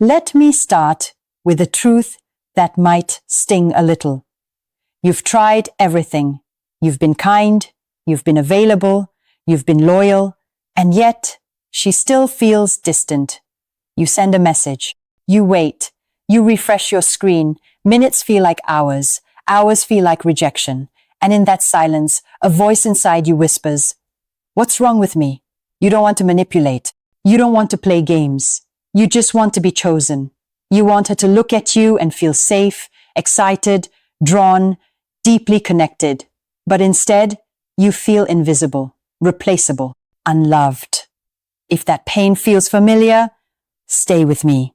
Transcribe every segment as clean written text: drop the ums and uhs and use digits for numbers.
Let me start with a truth that might sting a little. You've tried everything. You've been kind, you've been available, you've been loyal, and yet she still feels distant. You send a message. You wait. You refresh your screen. Minutes feel like hours. Hours feel like rejection. And in that silence, a voice inside you whispers, "What's wrong with me?" You don't want to manipulate. You don't want to play games. You just want to be chosen. You want her to look at you and feel safe, excited, drawn, deeply connected. But instead, you feel invisible, replaceable, unloved. If that pain feels familiar, stay with me.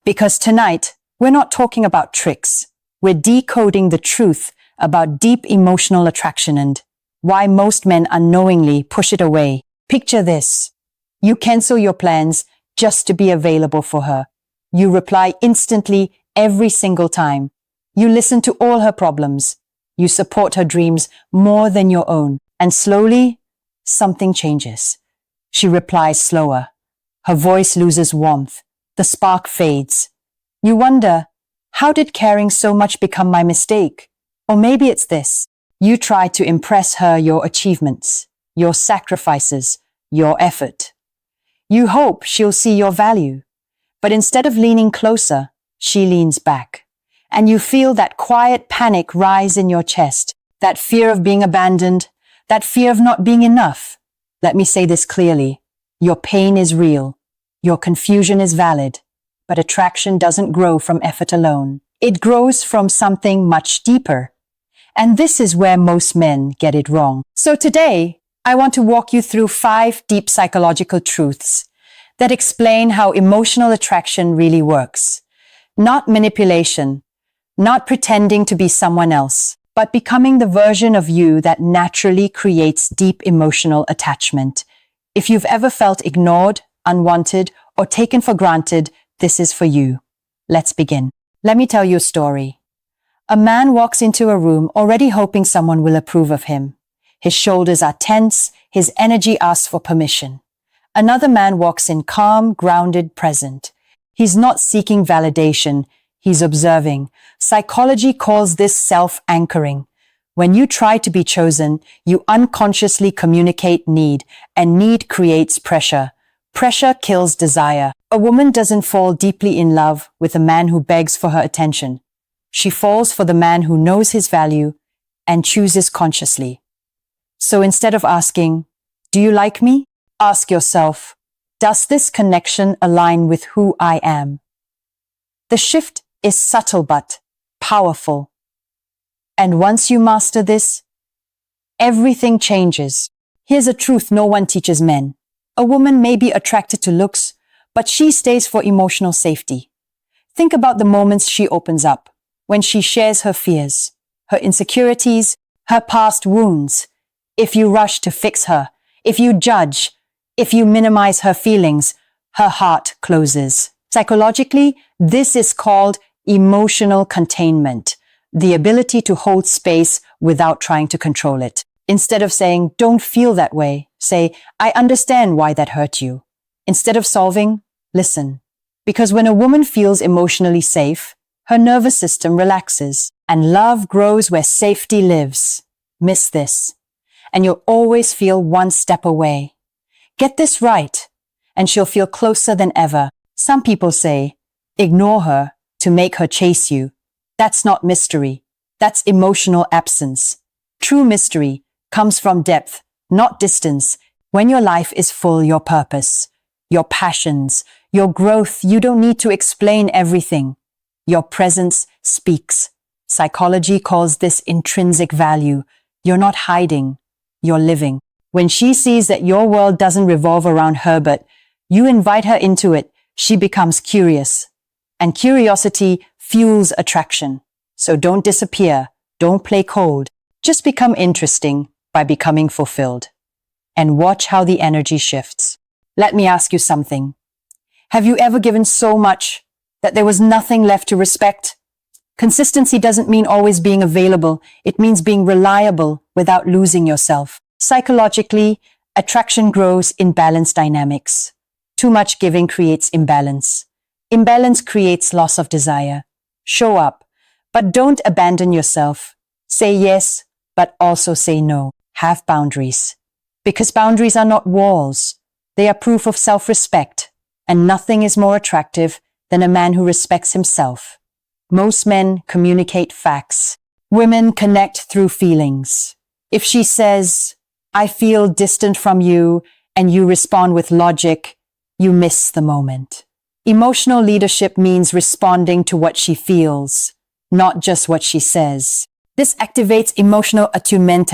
Because tonight, we're not talking about tricks. We're decoding the truth about deep emotional attraction and why most men unknowingly push it away. Picture this. You cancel your plans just to be available for her. You reply instantly every single time. You listen to all her problems. You support her dreams more than your own. And slowly, something changes. She replies slower. Her voice loses warmth. The spark fades. You wonder, how did caring so much become my mistake? Or maybe it's this. You try to impress her your achievements, your sacrifices, your effort. You hope she'll see your value. But instead of leaning closer, she leans back. And you feel that quiet panic rise in your chest, that fear of being abandoned, that fear of not being enough. Let me say this clearly. Your pain is real. Your confusion is valid. But attraction doesn't grow from effort alone. It grows from something much deeper. And this is where most men get it wrong. So today, I want to walk you through 5 deep psychological truths that explain how emotional attraction really works. Not manipulation, not pretending to be someone else, but becoming the version of you that naturally creates deep emotional attachment. If you've ever felt ignored, unwanted, or taken for granted, this is for you. Let's begin. Let me tell you a story. A man walks into a room already hoping someone will approve of him. His shoulders are tense, his energy asks for permission. Another man walks in calm, grounded, present. He's not seeking validation, he's observing. Psychology calls this self-anchoring. When you try to be chosen, you unconsciously communicate need, and need creates pressure. Pressure kills desire. A woman doesn't fall deeply in love with a man who begs for her attention. She falls for the man who knows his value and chooses consciously. So instead of asking, "Do you like me?" ask yourself, "Does this connection align with who I am?" The shift is subtle but powerful. And once you master this, everything changes. Here's a truth no one teaches men. A woman may be attracted to looks, but she stays for emotional safety. Think about the moments she opens up, when she shares her fears, her insecurities, her past wounds. If you rush to fix her, if you judge, if you minimize her feelings, her heart closes. Psychologically, this is called emotional containment, the ability to hold space without trying to control it. Instead of saying, "Don't feel that way," say, "I understand why that hurt you." Instead of solving, listen. Because when a woman feels emotionally safe, her nervous system relaxes, and love grows where safety lives. Miss this, and you'll always feel one step away. Get this right, and she'll feel closer than ever. Some people say, ignore her to make her chase you. That's not mystery. That's emotional absence. True mystery comes from depth, not distance. When your life is full, your purpose, your passions, your growth, you don't need to explain everything. Your presence speaks. Psychology calls this intrinsic value. You're not hiding, you're living. When she sees that your world doesn't revolve around her, but you invite her into it, she becomes curious. And curiosity fuels attraction. So don't disappear, don't play cold. Just become interesting by becoming fulfilled. And watch how the energy shifts. Let me ask you something. Have you ever given so much that there was nothing left to respect? Consistency doesn't mean always being available. It means being reliable without losing yourself. Psychologically, attraction grows in balance dynamics. Too much giving creates imbalance. Imbalance creates loss of desire. Show up, but don't abandon yourself. Say yes, but also say no. Have boundaries. Because boundaries are not walls. They are proof of self-respect. And nothing is more attractive than a man who respects himself. Most men communicate facts. Women connect through feelings. If she says, "I feel distant from you," and you respond with logic, you miss the moment. Emotional leadership means responding to what she feels, not just what she says. This activates emotional attunement,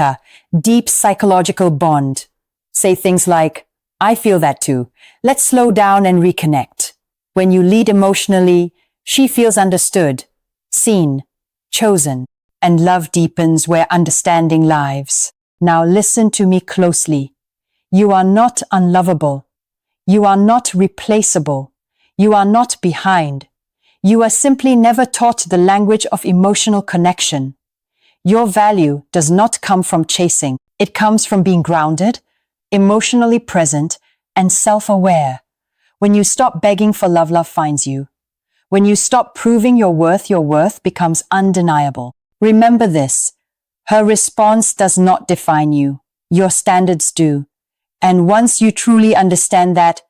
deep psychological bond. Say things like, "I feel that too. Let's slow down and reconnect." When you lead emotionally, she feels understood, seen, chosen, and love deepens where understanding lives. Now listen to me closely. You are not unlovable. You are not replaceable. You are not behind. You are simply never taught the language of emotional connection. Your value does not come from chasing. It comes from being grounded, emotionally present, and self-aware. When you stop begging for love, love finds you. When you stop proving your worth becomes undeniable. Remember this. Her response does not define you. Your standards do. And once you truly understand that,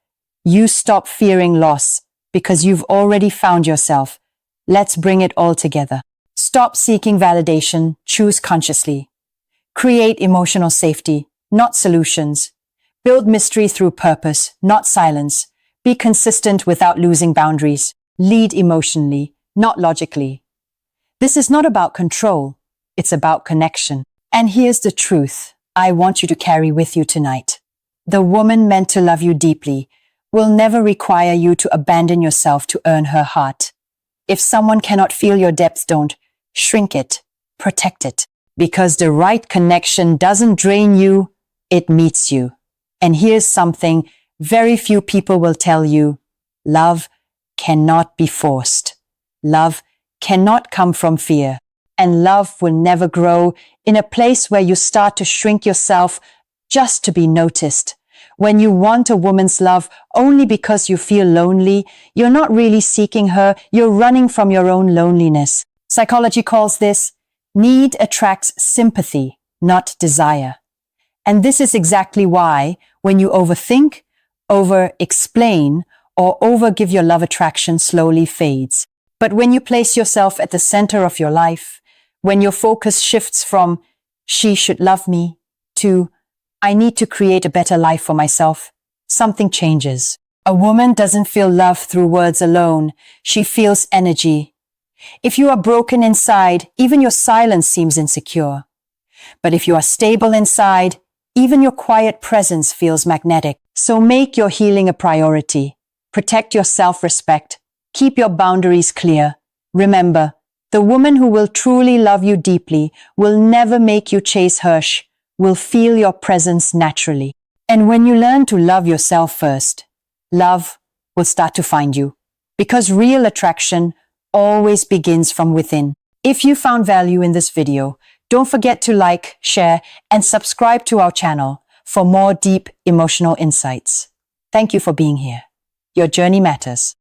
you stop fearing loss because you've already found yourself. Let's bring it all together. Stop seeking validation. Choose consciously. Create emotional safety, not solutions. Build mystery through purpose, not silence. Be consistent without losing boundaries. Lead emotionally, not logically. This is not about control. It's about connection. And here's the truth I want you to carry with you tonight. The woman meant to love you deeply will never require you to abandon yourself to earn her heart. If someone cannot feel your depth, don't shrink it, protect it. Because the right connection doesn't drain you, it meets you. And here's something very few people will tell you. Love cannot be forced. Love cannot come from fear. And love will never grow in a place where you start to shrink yourself just to be noticed. When you want a woman's love only because you feel lonely, you're not really seeking her, you're running from your own loneliness. Psychology calls this need attracts sympathy, not desire. And this is exactly why when you overthink, over-explain, or over-give, your love attraction slowly fades. But when you place yourself at the center of your life, when your focus shifts from "she should love me" to "I need to create a better life for myself," something changes. A woman doesn't feel love through words alone. She feels energy. If you are broken inside, even your silence seems insecure. But if you are stable inside, even your quiet presence feels magnetic. So make your healing a priority. Protect your self-respect. Keep your boundaries clear. Remember, the woman who will truly love you deeply will never make you chase her, will feel your presence naturally. And when you learn to love yourself first, love will start to find you. Because real attraction always begins from within. If you found value in this video, don't forget to like, share, and subscribe to our channel for more deep emotional insights. Thank you for being here. Your journey matters.